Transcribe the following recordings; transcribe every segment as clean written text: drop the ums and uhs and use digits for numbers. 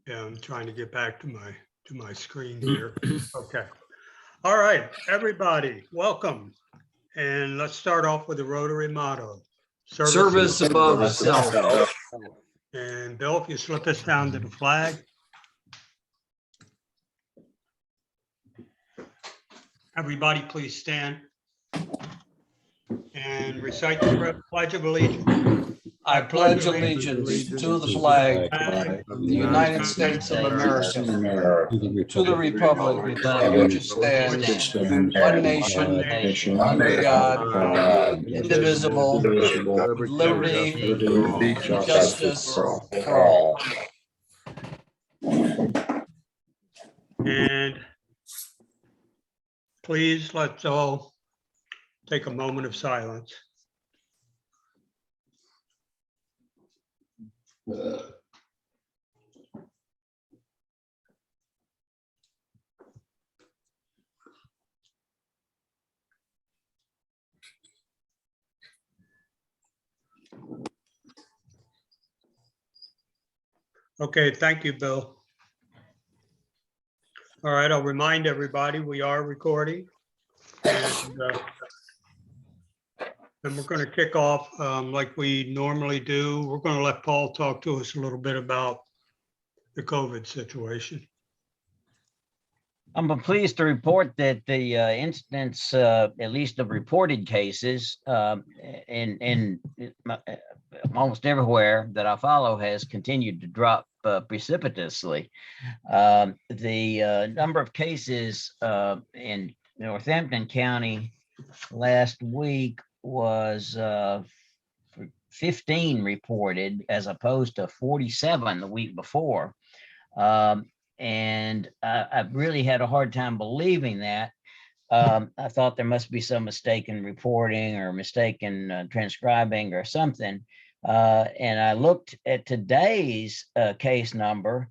Yeah, I'm trying to get back to my screen here. Okay. All right, everybody, welcome. And let's start off with the Rotary motto. Service above self. And Bill, if you slip us down to the flag. Everybody, please stand and recite the Pledge of Allegiance. I pledge allegiance to the flag of the United States of America, to the republic for which it stands, one nation, under God, indivisible, with liberty and justice for all. And please, let's all take a moment of silence. Okay, thank you, Bill. All right, I'll remind everybody, we are recording. And we're going to kick off like we normally do. We're going to let Paul talk to us a little bit about the COVID situation. I'm pleased to report that the incidence, at least of reported cases, in almost everywhere that I follow, has continued to drop precipitously. The number of cases in Northampton County last week was 15 reported, as opposed to 47 the week before. And I really had a hard time believing that. I thought there must be some mistake in reporting or mistake in transcribing or something. And I looked at today's case number,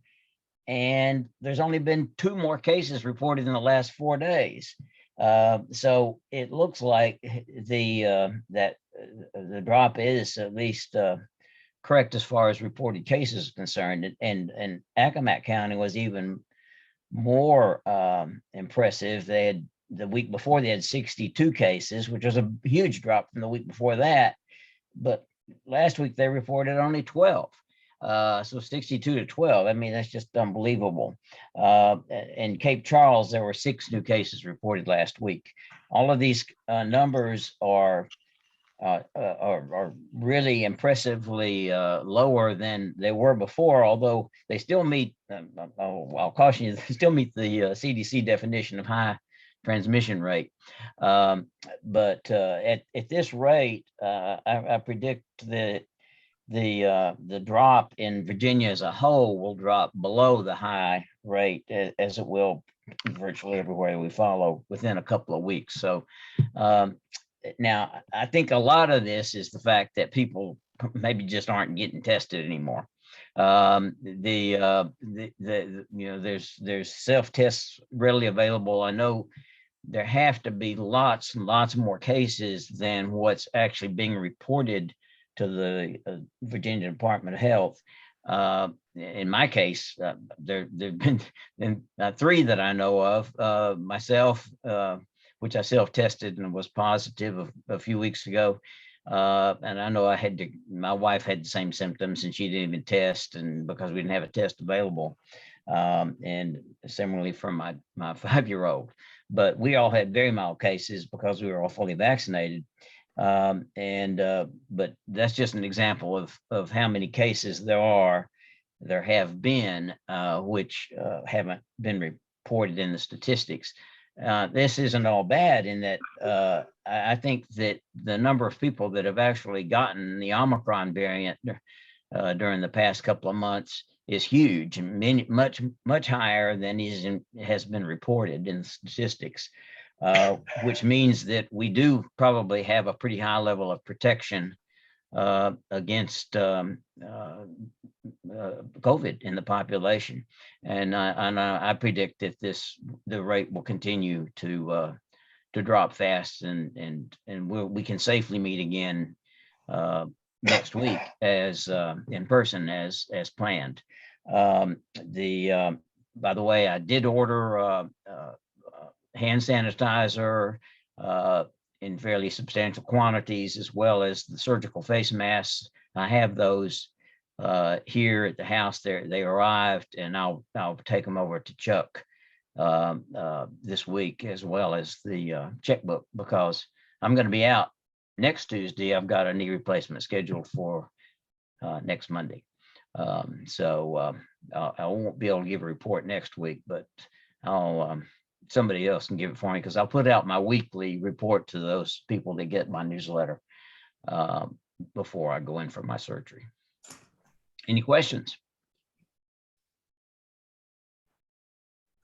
and there's only been 2 more cases reported in the last 4 days. So it looks like that the drop is at least correct as far as reported cases are concerned. And Ymca County was even more impressive. They had, the week before, they had 62 cases, which was a huge drop from the week before that. But last week they reported only 12. So 62 to 12. I mean, that's just unbelievable. In Cape Charles, there were 6 new cases reported last week. All of these numbers are really impressively lower than they were before, although they still meet, I'll caution you, they still meet the CDC definition of high transmission rate. But at this rate, I predict that the drop in Virginia as a whole will drop below the high rate, as it will virtually everywhere we follow, within a couple of weeks. So now I think a lot of this is the fact that people maybe just aren't getting tested anymore. There's self-tests readily available. I know there have to be lots and lots more cases than what's actually being reported to the Virginia Department of Health. In my case, there've been 3 that I know of. Myself, which I self-tested and was positive a few weeks ago. And I know my wife had the same symptoms, and she didn't even test, and because we didn't have a test available. And similarly for my 5-year-old. But we all had very mild cases because we were all fully vaccinated. But that's just an example of how many cases there have been, which haven't been reported in the statistics. This isn't all bad in that I think that the number of people that have actually gotten the Omicron variant during the past couple of months is huge, and much higher than has been reported in statistics, which means that we do probably have a pretty high level of protection against COVID in the population. And I predict that the rate will continue to drop fast, and we can safely meet again next week as in person as planned. By the way, I did order hand sanitizer in fairly substantial quantities, as well as the surgical face masks. I have those here at the house. They arrived, and I'll take them over to Chuck this week, as well as the checkbook, because I'm going to be out next Tuesday. I've got a knee replacement scheduled for next Monday. So I won't be able to give a report next week, but I'll somebody else can give it for me, because I'll put out my weekly report to those people that get my newsletter before I go in for my surgery. Any questions?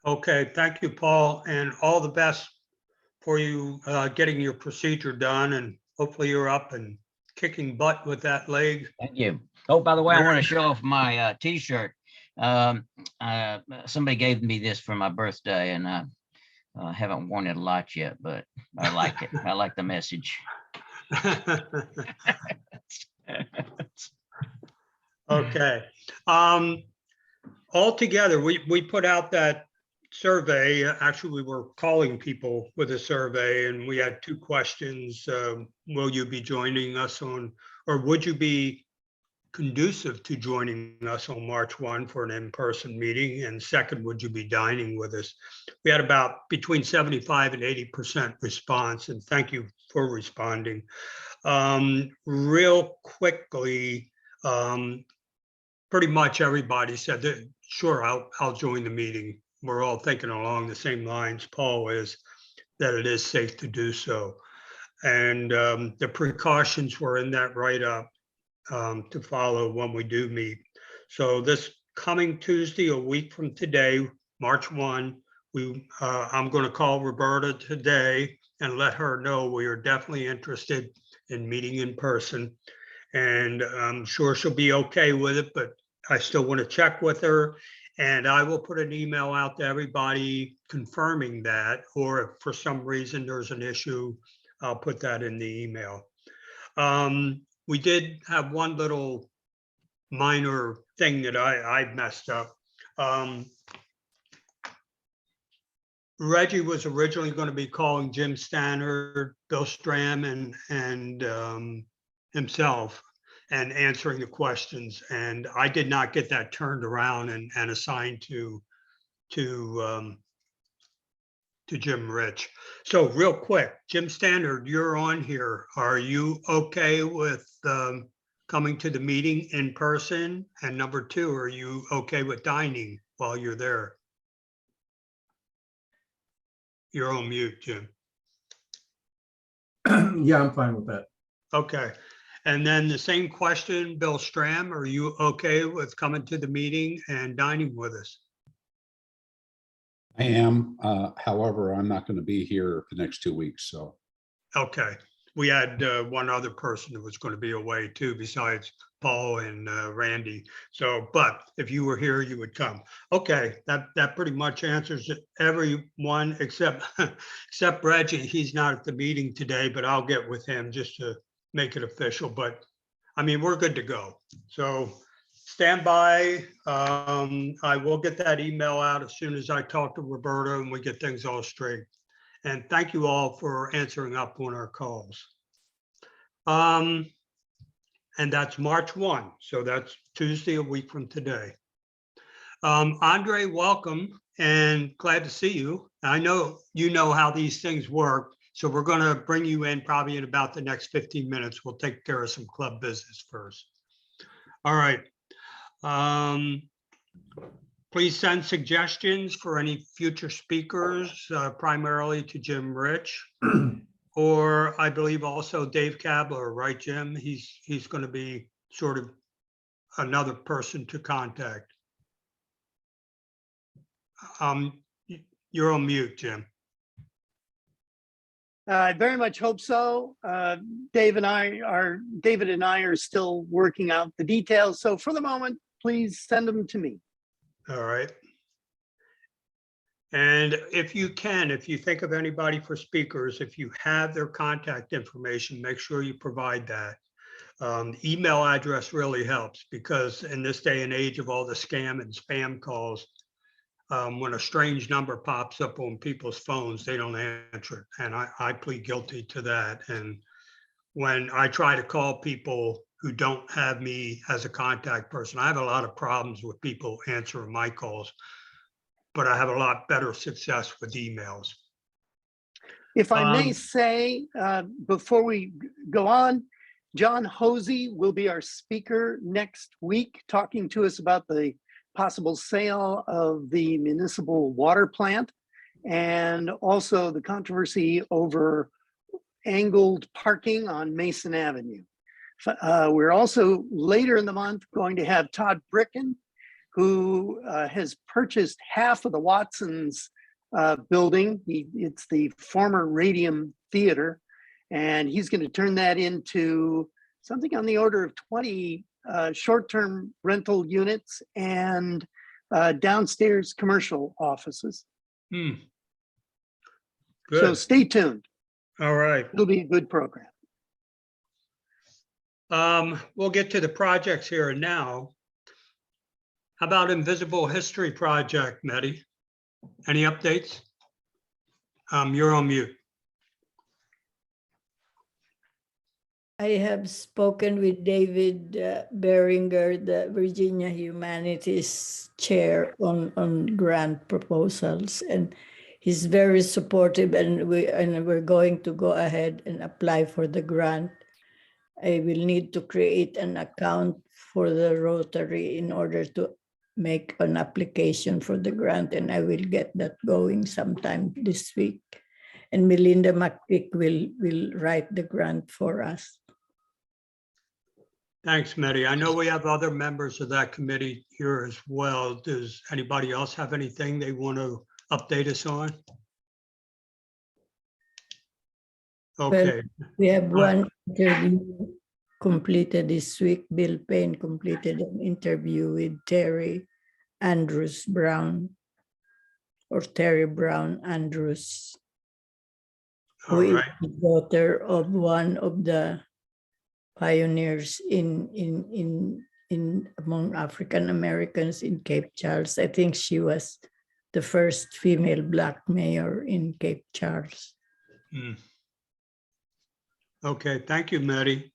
Okay, thank you, Paul, and all the best for you getting your procedure done, and hopefully you're up and kicking butt with that leg. Thank you. Oh, by the way, I want to show off my T-shirt. Somebody gave me this for my birthday, and I haven't worn it a lot yet, but I like it. I like the message. Okay. Altogether, we put out that survey. Actually, we were calling people with a survey, and we had 2 questions. Will you be joining us on, or would you be conducive to joining us on March 1 for an in-person meeting? And second, would you be dining with us? We had about between 75 and 80% response, and thank you for responding. Real quickly, pretty much everybody said that, sure, I'll join the meeting. We're all thinking along the same lines Paul is, that it is safe to do so. And the precautions were in that write-up to follow when we do meet. So this coming Tuesday, a week from today, March 1, I'm going to call Roberta today and let her know we are definitely interested in meeting in person. And I'm sure she'll be okay with it, but I still want to check with her. And I will put an email out to everybody confirming that, or if for some reason there's an issue, I'll put that in the email. We did have one little minor thing that I messed up. Reggie was originally going to be calling Jim Stannard, Bill Stram, and himself, and answering the questions. And I did not get that turned around and assigned to Jim Rich. So real quick, Jim Stannard, you're on here. Are you okay with coming to the meeting in person? And number 2, are you okay with dining while you're there? You're on mute, Jim. Yeah, I'm fine with that. Okay. And then the same question, Bill Stram, are you okay with coming to the meeting and dining with us? I am. However, I'm not going to be here the next 2 weeks. So. Okay. We had one other person that was going to be away too, besides Paul and Randy. So, but if you were here, you would come. Okay, that pretty much answers everyone except Reggie. He's not at the meeting today, but I'll get with him just to make it official. But I mean, we're good to go. So stand by. I will get that email out as soon as I talk to Roberta and we get things all straight. And thank you all for answering up on our calls. And that's March 1. So that's Tuesday, a week from today. Andre, welcome and glad to see you. I know you know how these things work. So we're going to bring you in probably in about the next 15 minutes. We'll take care of some club business first. All right. Please send suggestions for any future speakers, primarily to Jim Rich, or I believe also Dave Kabler, right, Jim? He's going to be sort of another person to contact. You're on mute, Jim. I very much hope so. David and I are still working out the details. So for the moment, please send them to me. All right. And if you can, if you think of anybody for speakers, if you have their contact information, make sure you provide that. Email address really helps because in this day and age of all the scam and spam calls, when a strange number pops up on people's phones, they don't answer it. And I plead guilty to that. And when I try to call people who don't have me as a contact person, I have a lot of problems with people answering my calls, but I have a lot better success with emails. If I may say, before we go on, John Hosey will be our speaker next week, talking to us about the possible sale of the municipal water plant and also the controversy over angled parking on Mason Avenue. We're also later in the month going to have Todd Bricken, who has purchased half of the Watson's building. It's the former Radium Theater, and he's going to turn that into something on the order of 20 short-term rental units and downstairs commercial offices. Good. So stay tuned. All right. It'll be a good program. We'll get to the projects here and now. How about Invisible History Project, Mehdi? Any updates? You're on mute. I have spoken with David Beringer, the Virginia Humanities Chair on grant proposals, and he's very supportive, and we're going to go ahead and apply for the grant. I will need to create an account for the Rotary in order to make an application for the grant, and I will get that going sometime this week. And Melinda McPick will write the grant for us. Thanks, Mehdi. I know we have other members of that committee here as well. Does anybody else have anything they want to update us on? Okay. Well, we have one interview completed this week. Bill Payne completed an interview with Terry Andrews Brown, or Terry Brown Andrews, who is the daughter of one of the pioneers in among African Americans in Cape Charles. I think she was the first female Black mayor in Cape Charles. Okay, thank you, Mehdi.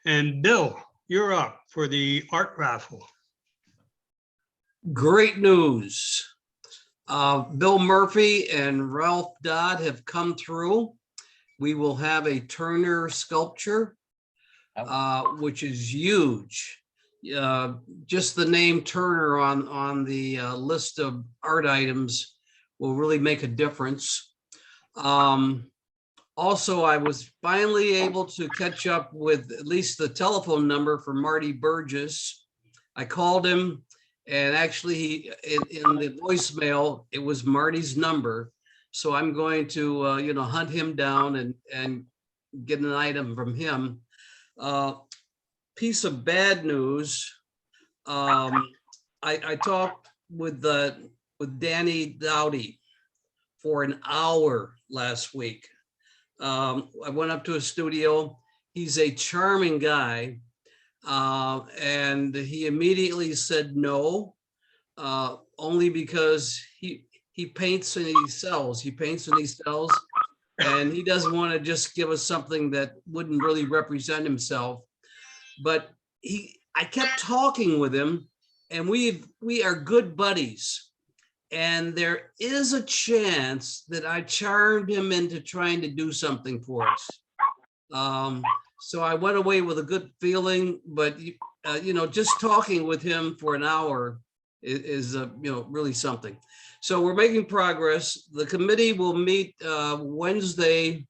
And Bill, you're up for the art raffle. Great news. Bill Murphy and Ralph Dodd have come through. We will have a Turner sculpture, which is huge. Just the name Turner on the list of art items will really make a difference. Also, I was finally able to catch up with at least the telephone number for Marty Burgess. I called him, and actually in the voicemail, it was Marty's number. So I'm going to hunt him down and get an item from him. Piece of bad news. I talked with Danny Dowdy for an hour last week. I went up to his studio. He's a charming guy, and he immediately said no, only because he paints and he sells. He paints and he sells, and he doesn't want to just give us something that wouldn't really represent himself. But I kept talking with him, and we are good buddies. And there is a chance that I charmed him into trying to do something for us. So I went away with a good feeling, but just talking with him for an hour is really something. So we're making progress. The committee will meet Wednesday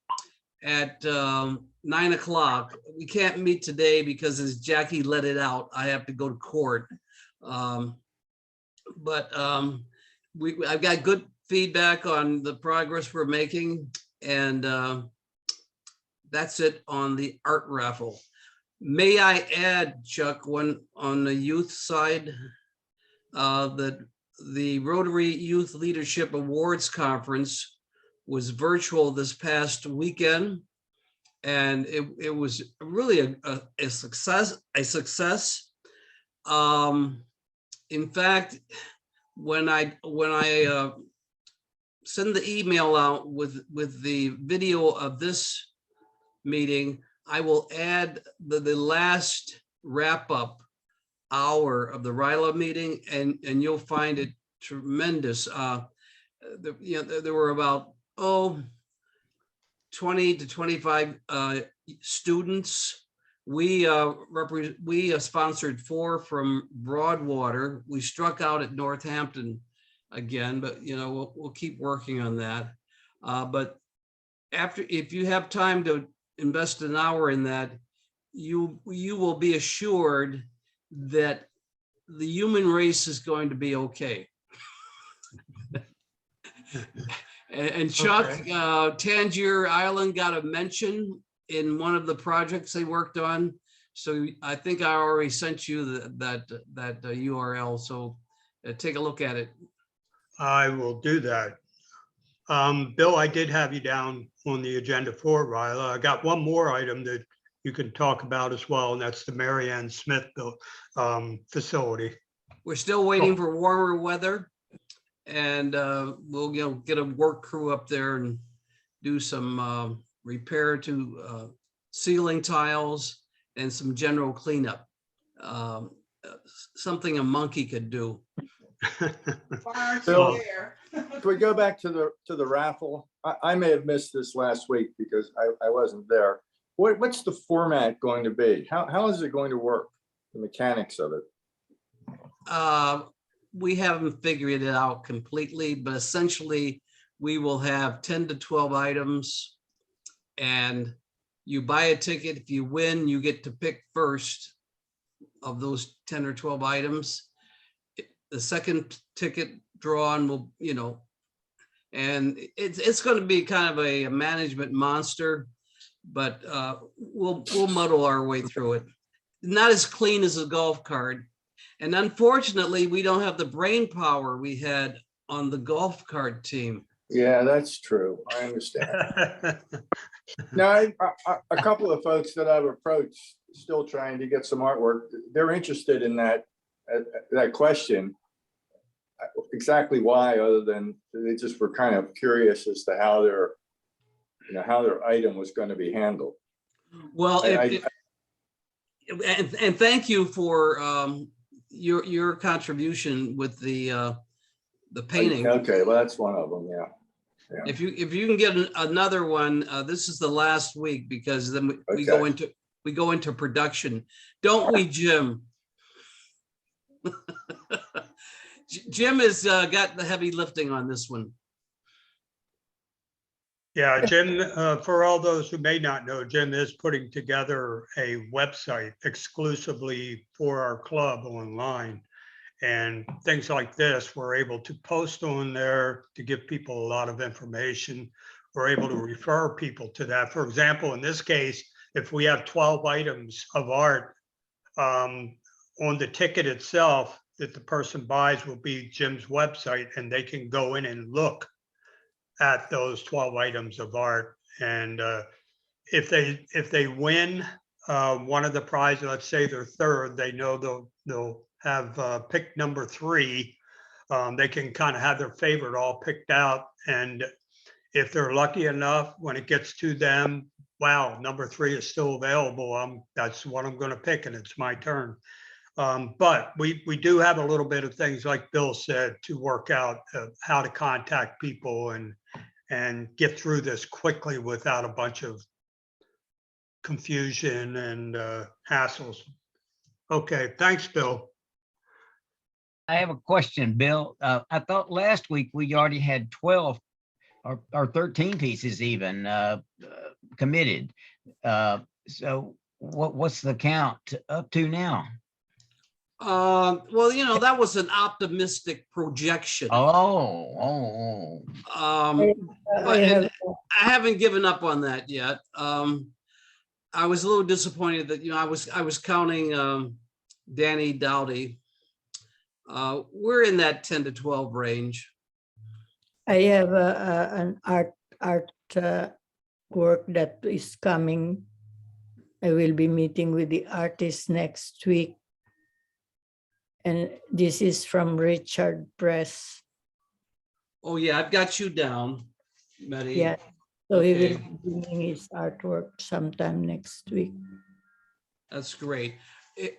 at 9 o'clock. We can't meet today because as Jackie let it out, I have to go to court. I've got good feedback on the progress we're making, and that's it on the art raffle. May I add, Chuck, on the youth side, that the Rotary Youth Leadership Awards Conference was virtual this past weekend. and it was really a success. In fact, when I send the email out with the video of this meeting, I will add the last wrap up hour of the RILA meeting, and you'll find it tremendous. There were about 20 to 25 students. We sponsored 4 from Broadwater. We struck out at Northampton again, but we'll keep working on that. But if you have time to invest an hour in that, you will be assured that the human race is going to be okay. And Chuck, Tangier Island got a mention in one of the projects they worked on. So I think I already sent you that URL. So take a look at it. I will do that. Bill, I did have you down on the agenda for RILA. I got one more item that you can talk about as well, and that's the Mary Ann Smith facility. We're still waiting for warmer weather, and we'll get a work crew up there and do some repair to ceiling tiles and some general cleanup. Something a monkey could do. So, if we go back to the raffle, I may have missed this last week because I wasn't there. What's the format going to be? How is it going to work? The mechanics of it? We haven't figured it out completely, but essentially we will have 10 to 12 items, and you buy a ticket. If you win, you get to pick first of those 10 or 12 items. The second ticket drawn will, and it's going to be kind of a management monster, but we'll muddle our way through it. Not as clean as a golf cart. And unfortunately, we don't have the brain power we had on the golf cart team. Yeah, that's true. I understand. Now, a couple of folks that I've approached still trying to get some artwork, they're interested in that question. Exactly why, other than they just were kind of curious as to how their item was going to be handled. Well, and thank you for your contribution with the painting. Okay, well, that's one of them. Yeah. If you can get another one, this is the last week, because then we go into production, don't we, Jim? Jim has got the heavy lifting on this one. Yeah, Jim, for all those who may not know, Jim is putting together a website exclusively for our club online. And things like this, we're able to post on there to give people a lot of information. We're able to refer people to that. For example, in this case, if we have 12 items of art, on the ticket itself that the person buys will be Jim's website, and they can go in and look at those 12 items of art. And if they win one of the prizes, let's say they're third, they know they'll have pick number 3. They can kind of have their favorite all picked out. And if they're lucky enough, when it gets to them, wow, number 3 is still available. That's what I'm going to pick, and it's my turn. But we do have a little bit of things, like Bill said, to work out how to contact people and get through this quickly without a bunch of confusion and hassles. Okay, thanks, Bill. I have a question, Bill. I thought last week we already had 12 or 13 pieces even committed. So what's the count up to now? Well, that was an optimistic projection. Oh. But I haven't given up on that yet. I was a little disappointed that I was counting Danny Dowdy. We're in that 10 to 12 range. I have an art work that is coming. I will be meeting with the artist next week. And this is from Richard Press. Oh, yeah, I've got you down, Betty. Yeah. So he will Okay. be bringing his artwork sometime next week. That's great.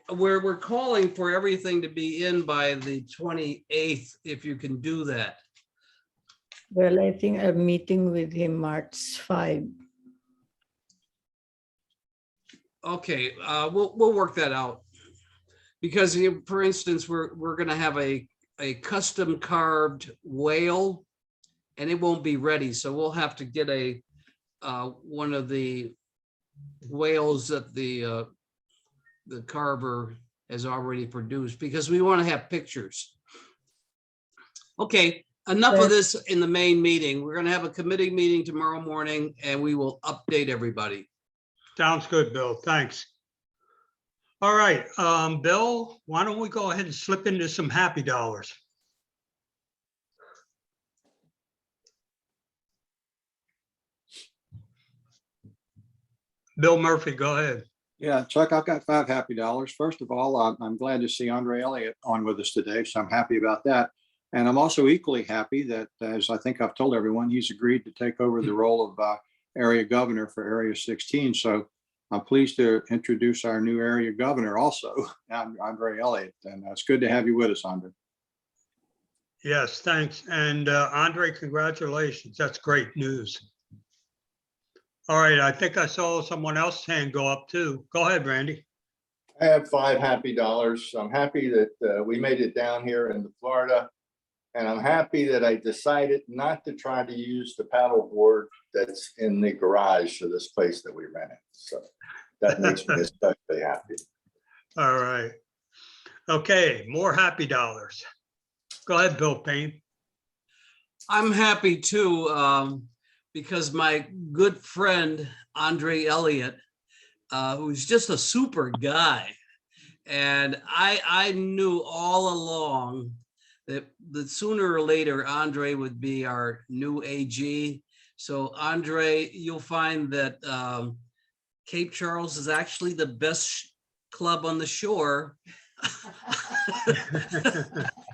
We're calling for everything to be in by the 28th, if you can do that. Well, I think I'm meeting with him March 5. Okay, we'll work that out. Because for instance, we're gonna have a custom carved whale and it won't be ready. So we'll have to get one of the whales that the carver has already produced, because we want to have pictures. Okay, enough of this in the main meeting. We're gonna have a committee meeting tomorrow morning and we will update everybody. Sounds good, Bill. Thanks. All right, Bill, why don't we go ahead and slip into some happy dollars? Bill Murphy, go ahead. Yeah, Chuck, I've got 5 happy dollars. First of all, I'm glad to see Andre Elliott on with us today, so I'm happy about that. And I'm also equally happy that, as I think I've told everyone, he's agreed to take over the role of area governor for Area 16. So I'm pleased to introduce our new area governor also, Andre Elliott. And it's good to have you with us, Andre. Yes, thanks. And Andre, congratulations. That's great news. All right, I think I saw someone else's hand go up too. Go ahead, Randy. I have 5 happy dollars. I'm happy that we made it down here into Florida. And I'm happy that I decided not to try to use the paddle board that's in the garage for this place that we rented. So that makes me especially happy. All right. Okay, more happy dollars. Go ahead, Bill Payne. I'm happy too, because my good friend, Andre Elliott, who's just a super guy. And I knew all along that sooner or later, Andre would be our new AG. So Andre, you'll find that Cape Charles is actually the best club on the shore.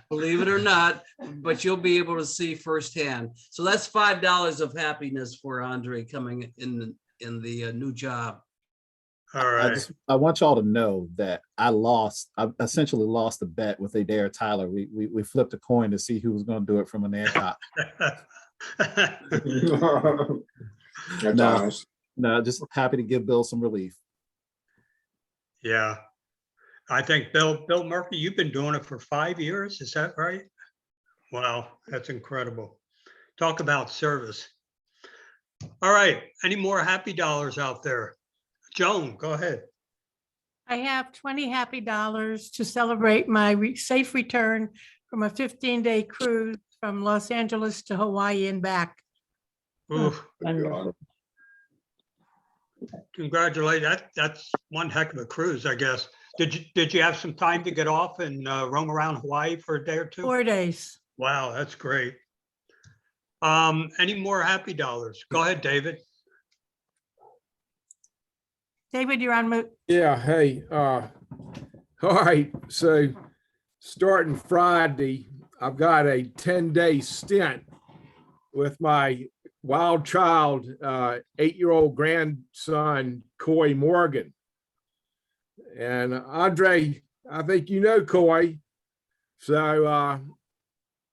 Believe it or not, but you'll be able to see firsthand. So that's $5 of happiness for Andre coming in the new job. All right. I want y'all to know that I essentially lost a bet with Adair Tyler. We flipped a coin to see who was going to do it from an aircop. That's No. honest. No, just happy to give Bill some relief. Yeah. I think Bill Murphy, you've been doing it for 5 years. Is that right? Wow, that's incredible. Talk about service. All right. Any more happy dollars out there? Joan, go ahead. I have 20 happy dollars to celebrate my safe return from a 15-day cruise from Los Angeles to Hawaii and back. Oof, Wonderful. congratulations. That's one heck of a cruise, I guess. Did you have some time to get off and roam around Hawaii for a day or two? 4 days. Wow, that's great. Any more happy dollars? Go ahead, David. David, you're on mute. Yeah, hey, all right, so starting Friday, I've got a 10-day stint with my wild child, 8-year-old grandson, Coy Morgan. And Andre, I think you know Coy. So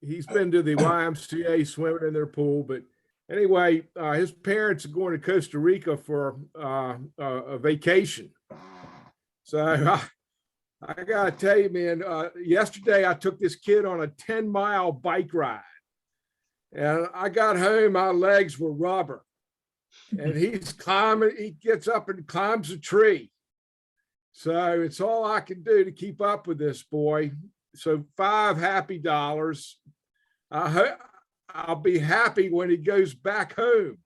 he's been to the YMCA swimming in their pool, but anyway, his parents are going to Costa Rica for a vacation. So I gotta tell you, man, yesterday I took this kid on a 10-mile bike ride. And I got home, my legs were rubber. And he's climbing, he gets up and climbs a tree. So it's all I can do to keep up with this boy. So 5 happy dollars. I'll be happy when he goes back home.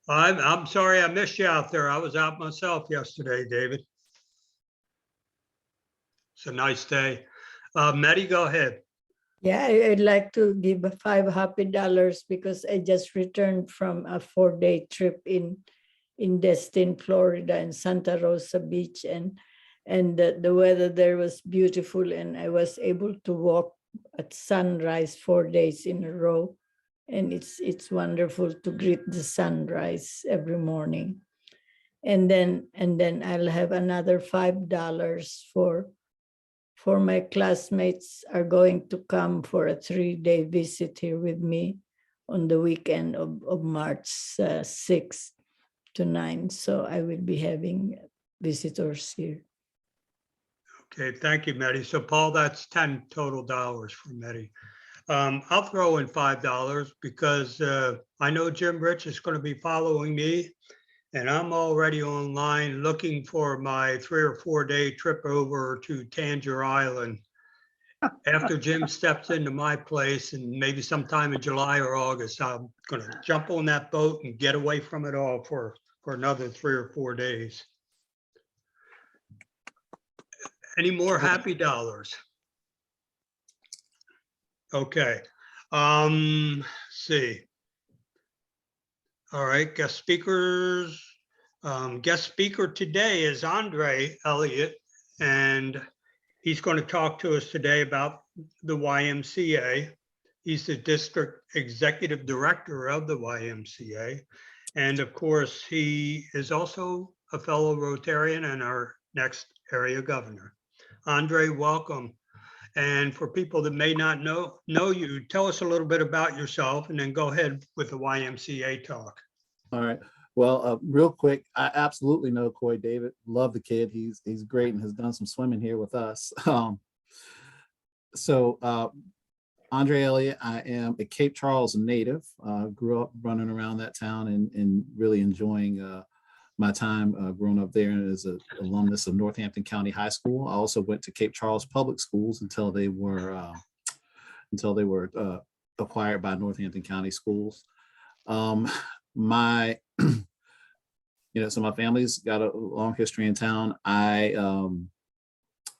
I'm sorry I missed you out there. I was out myself yesterday, David. It's a nice day. Mehdi, go ahead. Yeah, I'd like to give $5 because I just returned from a 4-day trip in Destin, Florida, and Santa Rosa Beach, and the weather there was beautiful, and I was able to walk at sunrise 4 days in a row, and it's wonderful to greet the sunrise every morning. And then I'll have another $5 for my classmates are going to come for a 3-day visit here with me on the weekend of March 6th to 9th. So I will be having visitors here. Okay, thank you, Medi. So Paul, that's 10 total dollars for Medi. I'll throw in $5 because I know Jim Rich is going to be following me, and I'm already online looking for my 3 or 4 day trip over to Tangier Island. After Jim steps into my place, and maybe sometime in July or August, I'm going to jump on that boat and get away from it all for another 3 or 4 days. Any more happy dollars? Okay. See. All right, guest speakers. Guest speaker today is Andre Elliott, and he's going to talk to us today about the YMCA. He's the district executive director of the YMCA. And of course, he is also a fellow Rotarian and our next area governor. Andre, welcome. And for people that may not know you, tell us a little bit about yourself and then go ahead with the YMCA talk. All right. Well, real quick, I absolutely know Coy David. Love the kid. He's great and has done some swimming here with us. Andre Elliott, I am a Cape Charles native. Grew up running around that town and really enjoying my time growing up there as an alumnus of Northampton County High School. I also went to Cape Charles Public Schools until they were acquired by Northampton County Schools. My family's got a long history in town. I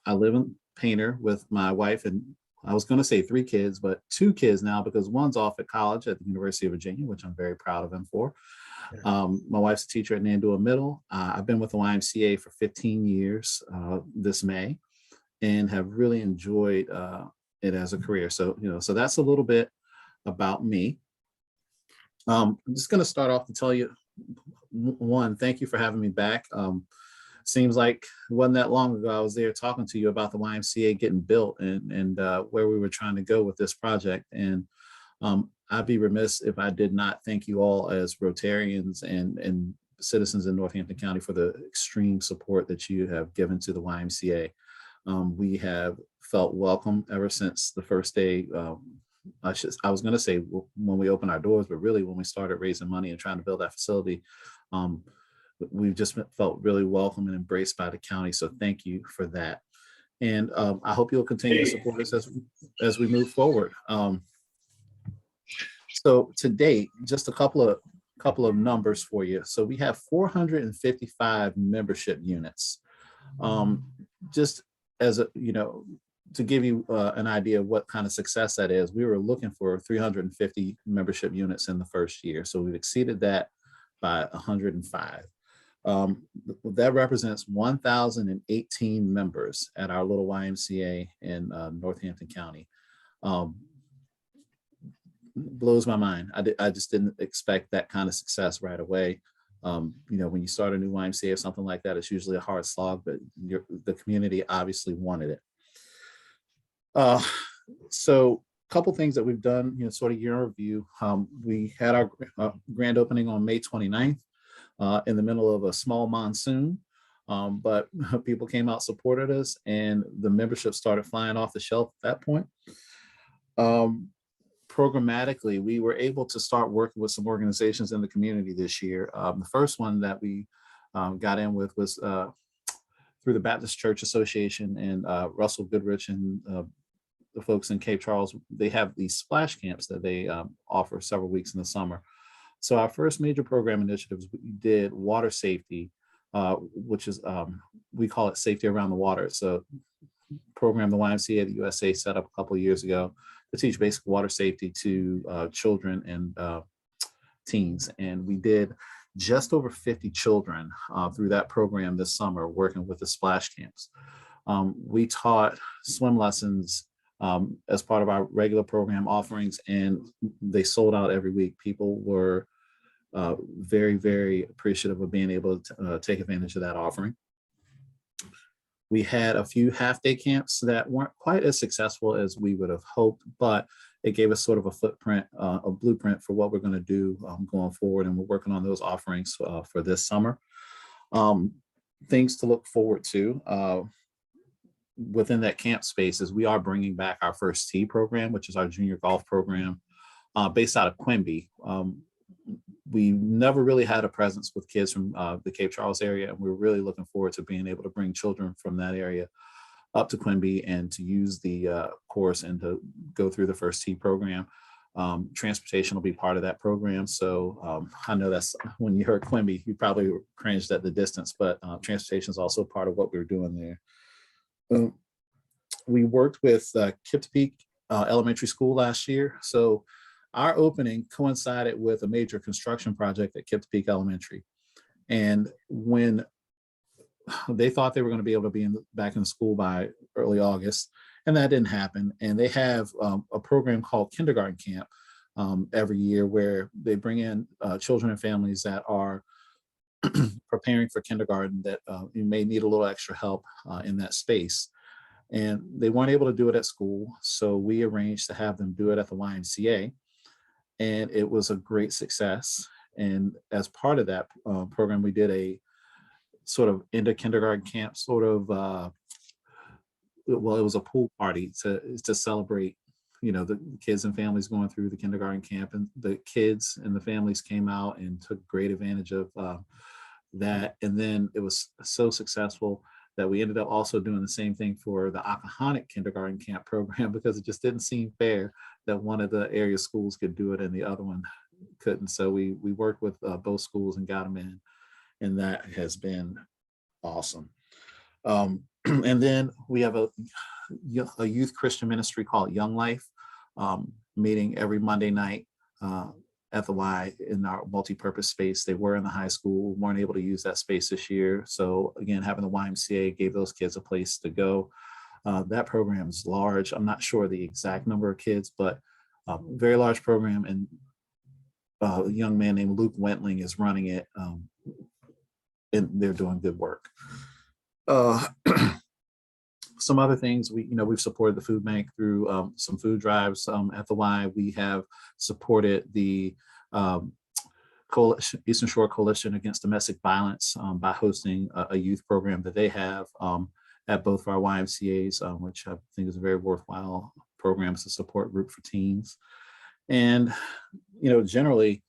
live in Painter with my wife, and I was going to say 3 kids, but 2 kids now because one's off at college at the University of Virginia, which I'm very proud of him for. My wife's a teacher at Nandua Middle. I've been with the YMCA for 15 years this May, and have really enjoyed it as a career. So that's a little bit about me. I'm just going to start off to tell you, one, thank you for having me back. Seems like it wasn't that long ago I was there talking to you about the YMCA getting built and where we were trying to go with this project. And I'd be remiss if I did not thank you all as Rotarians and citizens in Northampton County for the extreme support that you have given to the YMCA. We have felt welcome ever since the first day. I was going to say when we opened our doors, but really when we started raising money and trying to build that facility, we've just felt really welcome and embraced by the county. So thank you for that. And I hope you'll continue to support us as we move forward. So to date, just a couple of numbers for you. So we have 455 membership units. Just as to give you an idea of what kind of success that is, we were looking for 350 membership units in the first year. So we've exceeded that by 105. That represents 1,018 members at our little YMCA in Northampton County. Blows my mind. I just didn't expect that kind of success right away. When you start a new YMCA or something like that, it's usually a hard slog, but the community obviously wanted it. So a couple things that we've done, sort of year in review. We had our grand opening on May 29th in the middle of a small monsoon, but people came out, supported us, and the membership started flying off the shelf at that point. Programmatically, we were able to start working with some organizations in the community this year. The first one that we got in with was through the Baptist Church Association, and Russell Goodrich and the folks in Cape Charles. They have these splash camps that they offer several weeks in the summer. So our first major program initiatives, we did water safety, which is, we call it Safety Around the Water. So program the YMCA, the USA set up a couple of years ago to teach basic water safety to children and teens. And we did just over 50 children through that program this summer, working with the splash camps. We taught swim lessons as part of our regular program offerings, and they sold out every week. People were very, very appreciative of being able to take advantage of that offering. We had a few half-day camps that weren't quite as successful as we would have hoped, but it gave us sort of a footprint, a blueprint for what we're going to do going forward, and we're working on those offerings for this summer. Things to look forward to within that camp space is we are bringing back our First Tee program, which is our junior golf program based out of Quimby. We never really had a presence with kids from the Cape Charles area, and we're really looking forward to being able to bring children from that area up to Quimby and to use the course and to go through the First Tee program. Transportation will be part of that program. So I know that's when you heard Quimby, you probably cringed at the distance, but transportation is also part of what we're doing there. We worked with Chesapeake Elementary School last year. So our opening coincided with a major construction project at Chesapeake Elementary. And when they thought they were going to be able to be back in school by early August, and that didn't happen. And they have a program called Kindergarten Camp every year where they bring in children and families that are preparing for kindergarten that you may need a little extra help in that space. And they weren't able to do it at school. So we arranged to have them do it at the YMCA. And it was a great success. And as part of that program, we did a sort of into kindergarten camp, sort of, well, it was a pool party to celebrate, you know, the kids and families going through the kindergarten camp, and the kids and the families came out and took great advantage of that. And then it was so successful that we ended up also doing the same thing for the Akahonic kindergarten camp program, because it just didn't seem fair that one of the area schools could do it and the other one couldn't. So we worked with both schools and got them in, and that has been awesome. And then we have a youth Christian ministry called Young Life, meeting every Monday night at the Y in our multi-purpose space. They were in the high school, weren't able to use that space this year. So again, having the YMCA gave those kids a place to go. That program is large. I'm not sure the exact number of kids, but very large program. And a young man named Luke Wentling is running it. And they're doing good work. Some other things, we've supported the food bank through some food drives at the Y. We have supported the Eastern Shore Coalition Against Domestic Violence by hosting a youth program that they have at both of our YMCAs, which I think is a very worthwhile program to support Root for Teens. And, generally,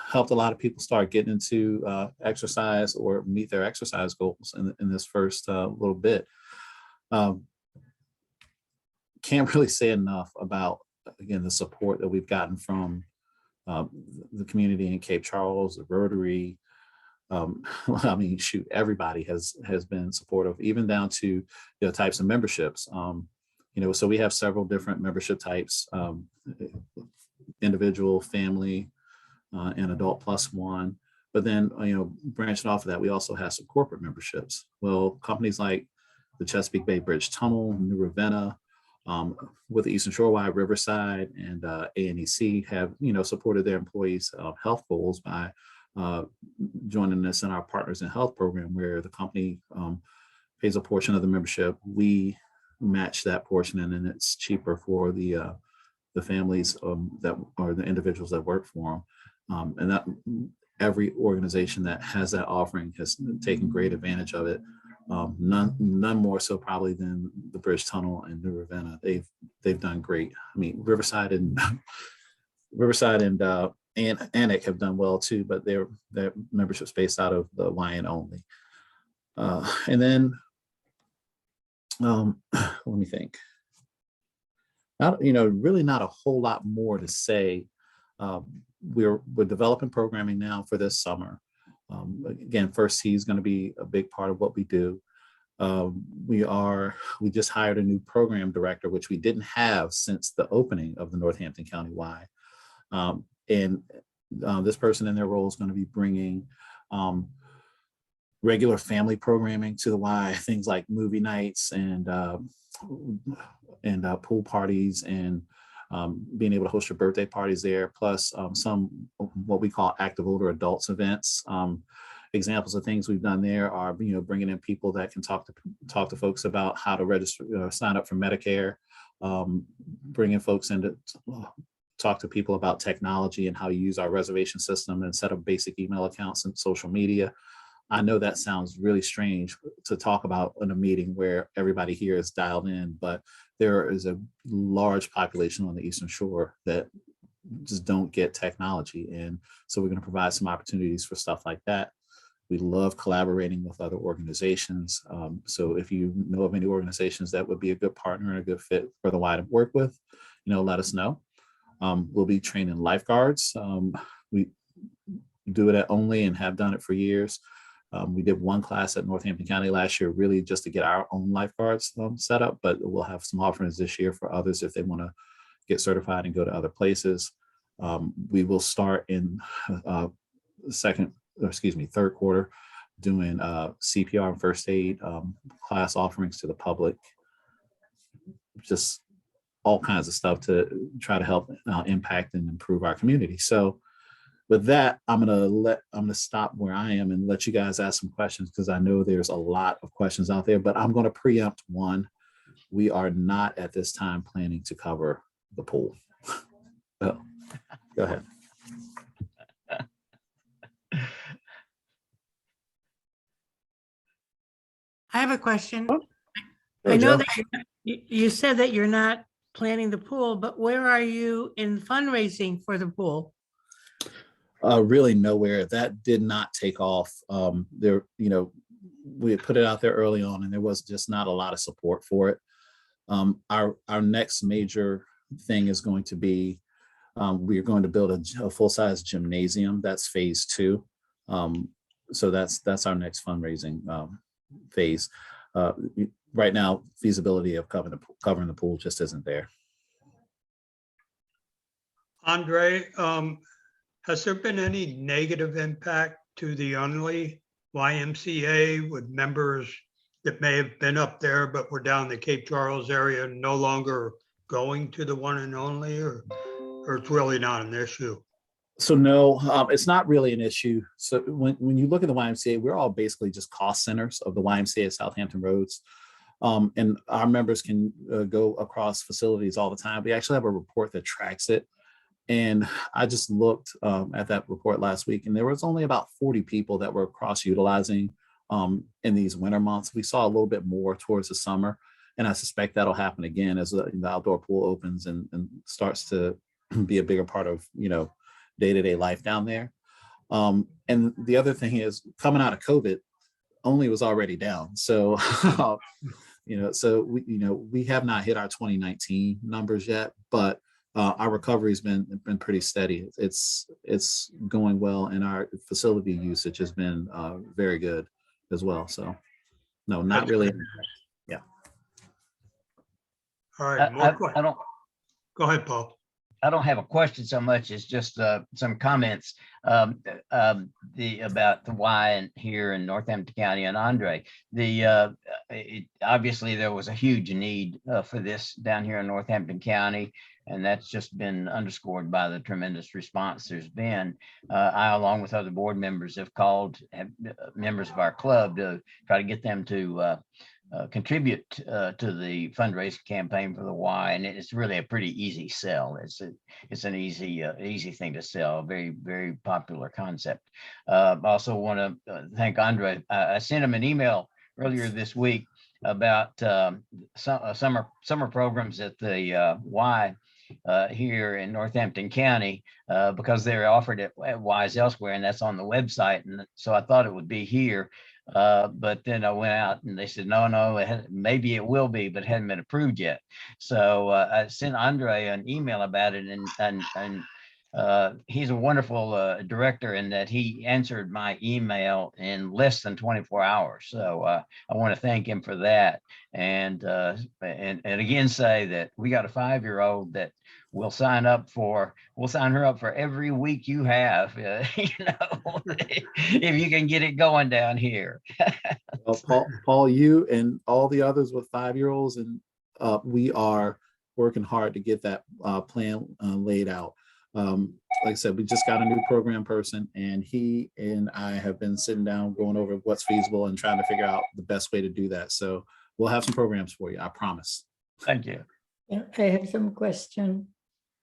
helped a lot of people start getting into exercise or meet their exercise goals in this first little bit. Can't really say enough about, again, the support that we've gotten from the community in Cape Charles, the Rotary. Everybody has been supportive, even down to types of memberships. So we have several different membership types: individual, family, and adult plus one. But then, branching off of that, we also have some corporate memberships. Well, companies like the Chesapeake Bay Bridge Tunnel, New Ravenna, with the Eastern Shore Y, Riverside, and ANEC have, supported their employees' health goals by joining us in our Partners in Health program, where the company pays a portion of the membership. We match that portion, and then it's cheaper for the families that are the individuals that work for them. And that every organization that has that offering has taken great advantage of it. None more so probably than the Bridge Tunnel and New Ravenna. They've done great. I mean, Riverside and ANIC have done well too, but their membership's based out of the YN only. And then let me think. Really not a whole lot more to say. We're developing programming now for this summer. Again, First Tee is going to be a big part of what we do. We just hired a new program director, which we didn't have since the opening of the Northampton County Y. And this person in their role is going to be bringing regular family programming to the Y, things like movie nights and pool parties, and being able to host your birthday parties there, plus some what we call active older adults events. Examples of things we've done there are, bringing in people that can talk to folks about how to register, sign up for Medicare, bringing folks in to talk to people about technology and how to use our reservation system and set up basic email accounts and social media. I know that sounds really strange to talk about in a meeting where everybody here is dialed in, but there is a large population on the Eastern Shore that just don't get technology. And so we're going to provide some opportunities for stuff like that. We love collaborating with other organizations. So if you know of any organizations that would be a good partner and a good fit for the Y to work with, let us know. We'll be training lifeguards. We do it at Only and have done it for years. We did one class at Northampton County last year, really just to get our own lifeguards set up, but we'll have some offerings this year for others if they want to get certified and go to other places. We will start in third quarter doing CPR and first aid class offerings to the public, just all kinds of stuff to try to help impact and improve our community. So with that, I'm gonna stop where I am and let you guys ask some questions, because I know there's a lot of questions out there, but I'm going to preempt one. We are not at this time planning to cover the pool. So, go ahead. I have a question. Sure, I know Joe. that you said that you're not planning the pool, but where are you in fundraising for the pool? Really nowhere. That did not take off. We had put it out there early on, and there was just not a lot of support for it. Our next major thing is going to be we are going to build a full-size gymnasium. That's phase 2. So that's our next fundraising phase. Right now, feasibility of covering the pool just isn't there. Andre, has there been any negative impact to the Unley YMCA with members that may have been up there but were down the Cape Charles area no longer going to the one and only, or it's really not an issue? So no, it's not really an issue. So when you look at the YMCA, we're all basically just cost centers of the YMCA at Southampton Roads. And our members can go across facilities all the time. We actually have a report that tracks it. And I just looked at that report last week, and there was only about 40 people that were cross-utilizing in these winter months. We saw a little bit more towards the summer, and I suspect that'll happen again as the outdoor pool opens and starts to be a bigger part of day-to-day life down there. And the other thing is, coming out of COVID, Only was already down. So so we have not hit our 2019 numbers yet, but our recovery has been pretty steady. It's going well, and our facility usage has been very good as well. So no, not That's really. great. Yeah. All right, more questions. Go ahead, Paul. I don't have a question so much as just some comments about the Y and here in Northampton County. And Andre, obviously there was a huge need for this down here in Northampton County, and that's just been underscored by the tremendous response there's been. I, along with other board members, have called members of our club to try to get them to contribute to the fundraising campaign for the Y, and it's really a pretty easy sell. It's an easy thing to sell. Very, very popular concept. I also want to thank Andre. I sent him an email earlier this week about summer programs at the Y here in Northampton County, because they're offered at Ys elsewhere, and that's on the website. And so I thought it would be here. But then I went out and they said, no, maybe it will be, but it hadn't been approved yet. So I sent Andre an email about it, and he's a wonderful director in that he answered my email in less than 24 hours. So I want to thank him for that. And again, say that we got a 5-year-old that we'll sign her up for every week you have, if you can get it going down here. Well, Paul, you and all the others with 5-year-olds, and we are working hard to get that plan laid out. Like I said, we just got a new program person, and he and I have been sitting down going over what's feasible and trying to figure out the best way to do that. So we'll have some programs for you, I promise. Thank you. Yeah, I have some question.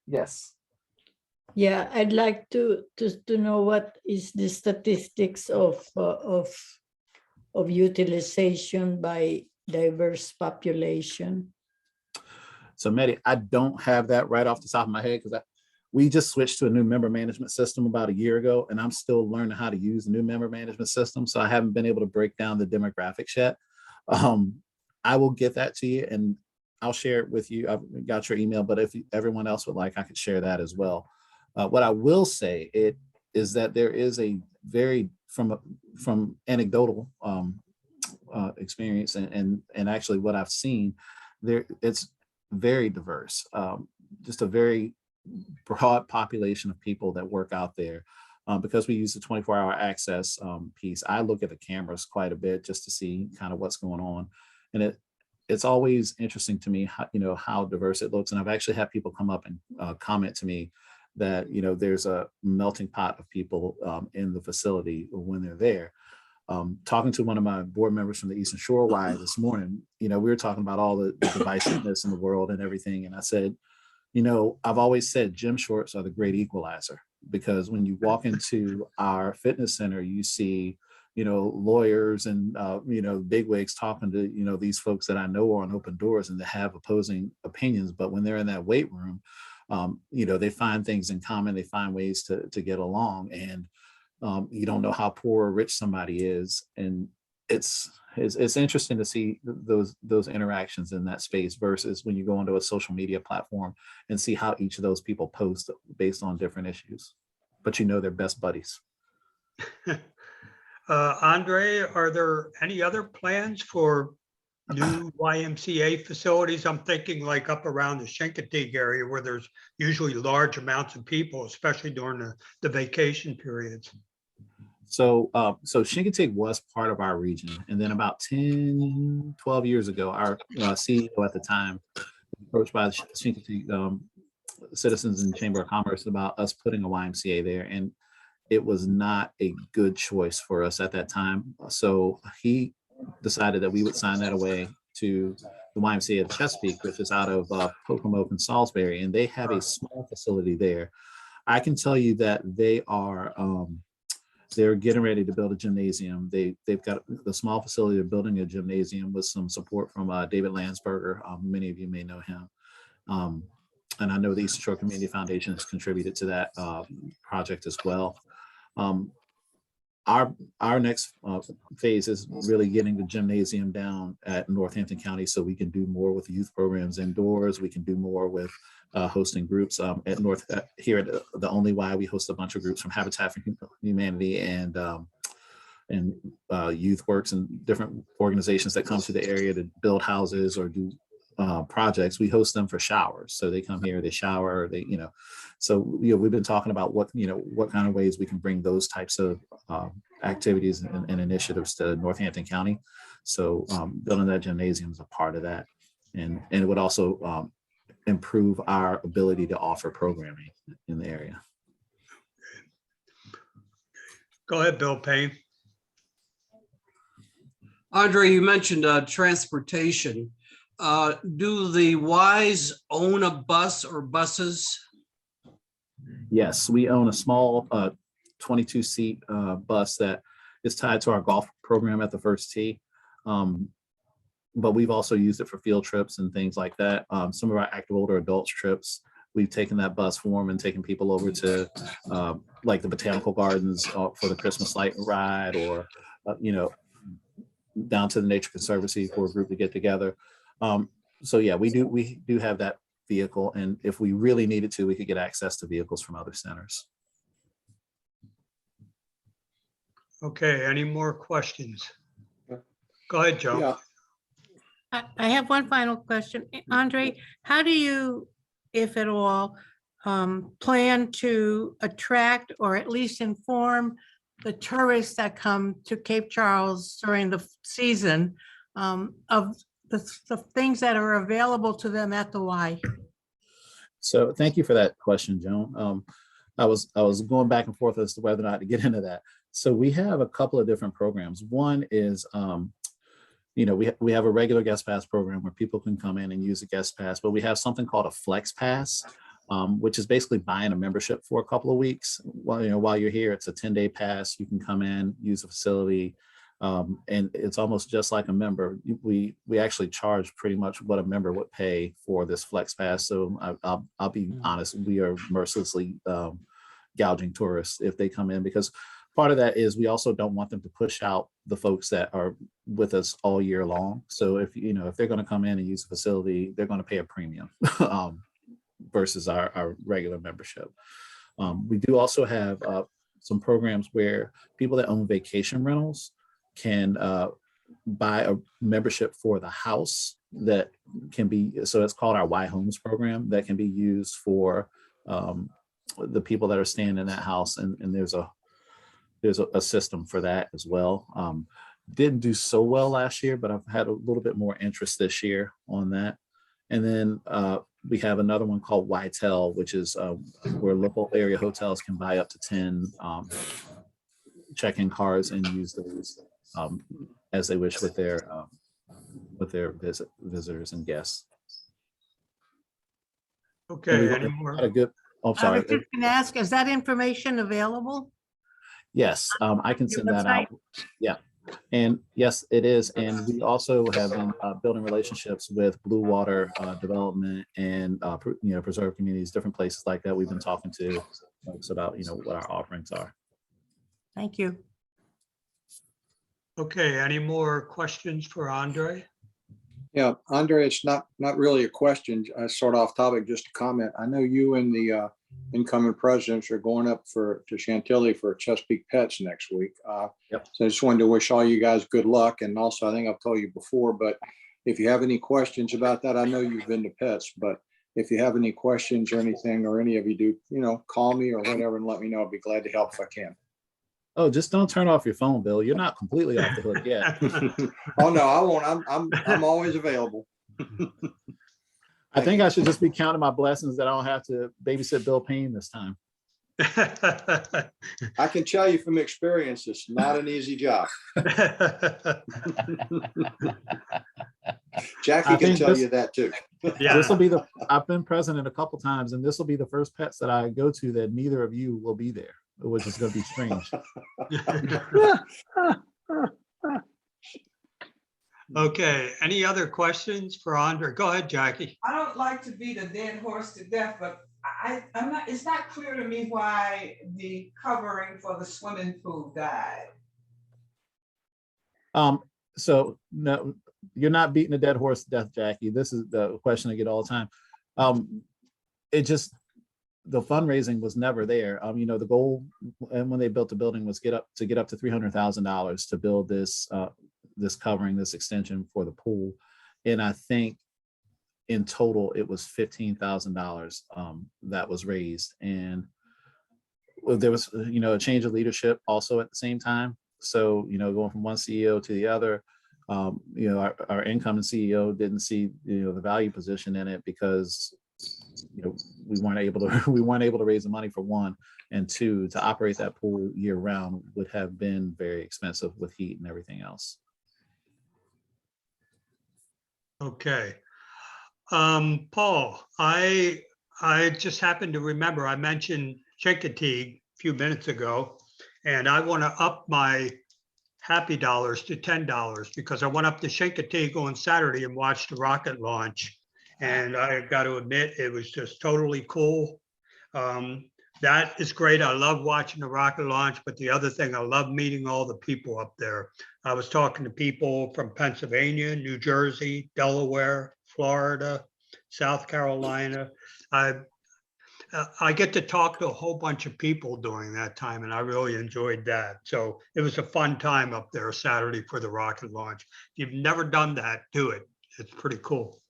Yes. Yeah, I'd like to know what is the statistics of utilization by diverse population. So Mehdi, I don't have that right off the top of my head because we just switched to a new member management system about a year ago, and I'm still learning how to use the new member management system. So I haven't been able to break down the demographics yet. I will get that to you and I'll share it with you. I've got your email, but if everyone else would like, I could share that as well. What I will say is that there is a very, from anecdotal experience and actually what I've seen, it's very diverse. Just a very broad population of people that work out there. Because we use the 24-hour access piece, I look at the cameras quite a bit just to see kind of what's going on. And it's always interesting to me how diverse it looks. And I've actually had people come up and comment to me that there's a melting pot of people in the facility when they're there. Talking to one of my board members from the Eastern Shore Y this morning, we were talking about all the divisiveness in the world and everything. And I said, I've always said gym shorts are the great equalizer, because when you walk into our fitness center, you see, lawyers and, bigwigs talking to, these folks that I know are on open doors and they have opposing opinions. But when they're in that weight room, they find things in common, they find ways to get along. And you don't know how poor or rich somebody is. And it's interesting to see those interactions in that space versus when you go onto a social media platform and see how each of those people post based on different issues, but they're best buddies. Andre, are there any other plans for new YMCA facilities? I'm thinking like up around the Chincoteague area where there's usually large amounts of people, especially during the vacation periods. So Chincoteague was part of our region. And then about 10, 12 years ago, our CEO at the time was approached by the Chincoteague citizens in the Chamber of Commerce about us putting a YMCA there. And it was not a good choice for us at that time. So he decided that we would sign that away to the Ymca of Chesapeake, which is out of Pocomoke and Salisbury. And they have a small facility there. I can tell you that they're getting ready to build a gymnasium. They've got the small facility. They're building a gymnasium with some support from David Landsberger. Many of you may know him. And I know the Eastern Shore Community Foundation has contributed to that project as well. Our next phase is really getting the gymnasium down at Northampton County so we can do more with youth programs indoors. We can do more with hosting groups at here at the Only Why. We host a bunch of groups from Habitat for Humanity and Youth Works and different organizations that come to the area to build houses or do projects. We host them for showers. So they come here, they shower, so we've been talking about what kind of ways we can bring those types of activities and initiatives to Northampton County. So building that gymnasium is a part of that. And it would also improve our ability to offer programming in the area. Go ahead, Bill Payne. Andre, you mentioned transportation. Do the Ys own a bus or buses? Yes, we own a small 22-seat bus that is tied to our golf program at the First Tee. But we've also used it for field trips and things like that. Some of our active older adults trips, we've taken that bus form and taken people over to like the botanical gardens for the Christmas light ride, or down to the Nature Conservancy for a group to get together. So yeah, we do have that vehicle. And if we really needed to, we could get access to vehicles from other centers. Okay, any more questions? Go ahead, Joe. Yeah, I have one final question. Andre, how do you, if at all, plan to attract or at least inform the tourists that come to Cape Charles during the season of the things that are available to them at the Y? So thank you for that question, Joan. I was going back and forth as to whether or not to get into that. So we have a couple of different programs. One is, we have a regular guest pass program where people can come in and use a guest pass, but we have something called a flex pass, which is basically buying a membership for a couple of weeks. While you're here, it's a 10-day pass. You can come in, use the facility, and it's almost just like a member. We actually charge pretty much what a member would pay for this flex pass. So I'll be honest, we are mercilessly gouging tourists if they come in, because part of that is we also don't want them to push out the folks that are with us all year long. So if they're going to come in and use the facility, they're going to pay a premium versus our regular membership. We do also have some programs where people that own vacation rentals can buy a membership for the house that can be, so it's called our Y Homes program, that can be used for the people that are staying in that house. And there's a system for that as well. Didn't do so well last year, but I've had a little bit more interest this year on that. And then we have another one called YTEL, which is where local area hotels can buy up to 10 check-in cards and use those as they wish with their visitors and guests. Okay, any more? Had a good. Oh, I sorry. was just going to ask, is that information available? Yes, I can Your send that out. Yeah, and yes, it is. And we also have been building relationships with Blue Water Development and preserve communities, different places like that. We've been talking to folks about what our offerings are. Thank you. Okay, any more questions for Andre? yeah, Andre, it's not really a question, sort of off topic, just a comment. I know you and the incoming presidents are going up to Chantilly for Chesapeake Pets next week. Yep. So I just wanted to wish all you guys good luck. And also, I think I've told you before, but if you have any questions about that, I know you've been to Pets, but if you have any questions or anything, or any of you do, call me or whatever and let me know. I'll be glad to help if I can. Oh, just don't turn off your phone, Bill. You're not completely off the hook yet. Oh no, I won't. I'm always available. I think I should just be counting my blessings that I don't have to babysit Bill Payne this time. I can tell you from experience, it's not an easy job. Jackie can tell you that too. Yeah. This will be I've been president a couple times, and this will be the first Pets that I go to that neither of you will be there, which is going to be strange. Okay, any other questions for Andre? Go ahead, Jackie. I don't like to beat a dead horse to death, but I'm not, it's not clear to me why the covering for the swimming pool died. So no, you're not beating a dead horse to death, Jackie. This is the question I get all the time. The fundraising was never there. The goal, and when they built the building, was get up to $300,000 to build this covering, this extension for the pool. And I think in total it was $15,000 that was raised. And there was a change of leadership also at the same time. So going from one CEO to the other, our incoming CEO didn't see the value position in it, because we weren't able to raise the money, for one, and two, to operate that pool year round would have been very expensive with heat and everything else. Okay. Paul, I just happened to remember I mentioned Chincoteague a few minutes ago, and I want to up my Happy Dollars to $10 because I went up to Chincoteague on Saturday and watched the rocket launch. And I got to admit, it was just totally cool. That is great. I love watching the rocket launch, but the other thing, I love meeting all the people up there. I was talking to people from Pennsylvania, New Jersey, Delaware, Florida, South Carolina. I get to talk to a whole bunch of people during that time, and I really enjoyed that. So it was a fun time up there Saturday for the rocket launch. If you've never done that, do it. It's pretty cool.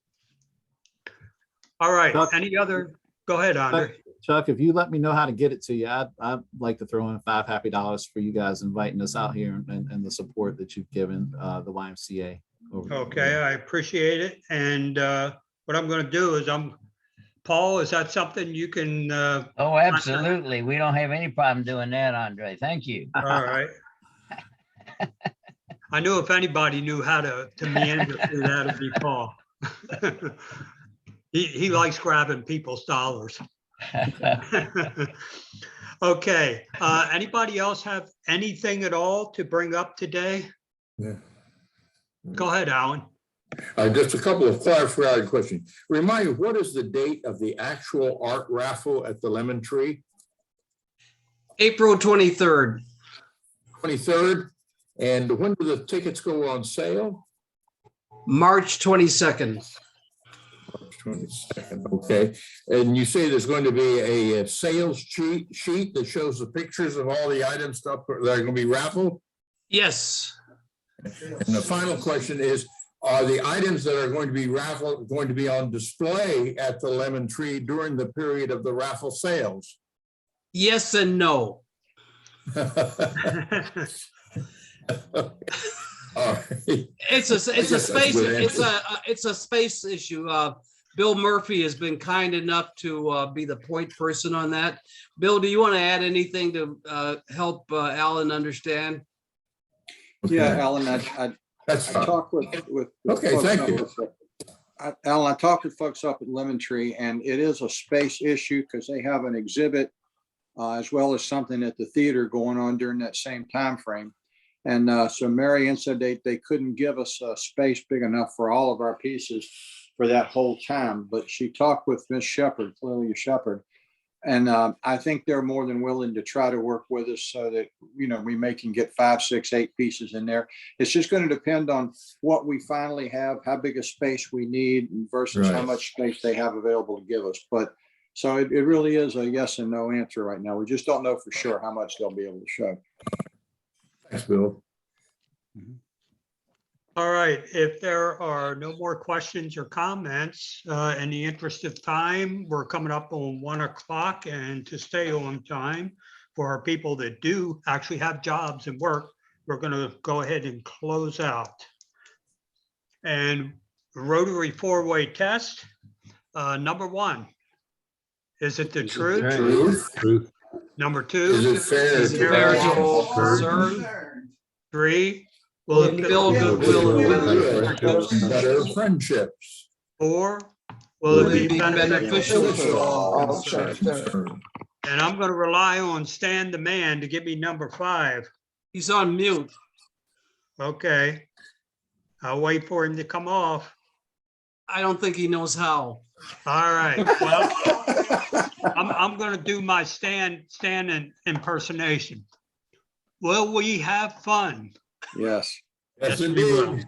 All right, Chuck- any other, go ahead, Andre. Chuck, if you let me know how to get it to you, I'd like to throw in $5 happy for you guys inviting us out here and the support that you've given the YMCA. Okay, I appreciate it. And what I'm going to do is Paul, is that something you can? Oh, absolutely. We don't have any problem doing that, Andre. Thank you. All right. I knew if anybody knew how to meander through that, it'd be Paul. He likes grabbing people's dollars. Okay, anybody else have anything at all to bring up today? Yeah. Go ahead, Alan. Just a couple of clarifying questions. Remind me, what is the date of the actual art raffle at the Lemon Tree? April 23rd. 23rd? And when do the tickets go on sale? March 22nd. March 22nd, okay. And you say there's going to be a sales sheet that shows the pictures of all the items that are going to be raffled? Yes. And the final question is, are the items that are going to be raffled going to be on display at the Lemon Tree during the period of the raffle sales? Yes and no. All right. It's a space issue. Bill Murphy has been kind enough to be the point person on that. Bill, do you want to add anything to help Alan understand? Yeah, Alan, I talked with Okay, folks thank up you. Alan, I talked with folks up at Lemon Tree, and it is a space issue because they have an exhibit as well as something at the theater going on during that same time frame. And so Marianne said they couldn't give us a space big enough for all of our pieces for that whole time. But she talked with Miss Shepherd, Clelia Shepherd, and I think they're more than willing to try to work with us so that, you know, we can get 5, 6, 8 pieces in there. It's just going to depend on what we finally have, how big a space we need versus how much space they have available to give us. But so it really is a yes and no answer right now. We just don't know for sure how much they'll be able to show. Thanks, Bill. All right, if there are no more questions or comments, in the interest of time, we're coming up on 1 o'clock, and to stay on time for our people that do actually have jobs and work, we're going to go ahead and close out. And Rotary 4-way test, number 1. Is it the truth? Truth. Number 2. Is it fair? Is it fair to all concerned? 3. Will it Build goodwill and Better friendships. 4. Will it be beneficial beneficial? to all concerned? And I'm going to rely on Stan the man to give me number 5. He's on mute. Okay. I'll wait for him to come off. I don't think he knows how. All right. Well, I'm going to do my Stan impersonation. Will we have fun? Yes. Yes, we indeed. will.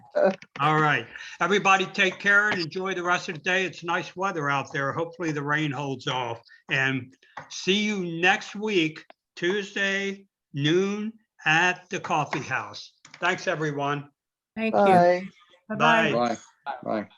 All right. Everybody take care and enjoy the rest of the day. It's nice weather out there. Hopefully the rain holds off. And see you next week, Tuesday, noon at the coffee house. Thanks, everyone. Thank you. Bye. Bye-bye. Bye. Bye. Bye.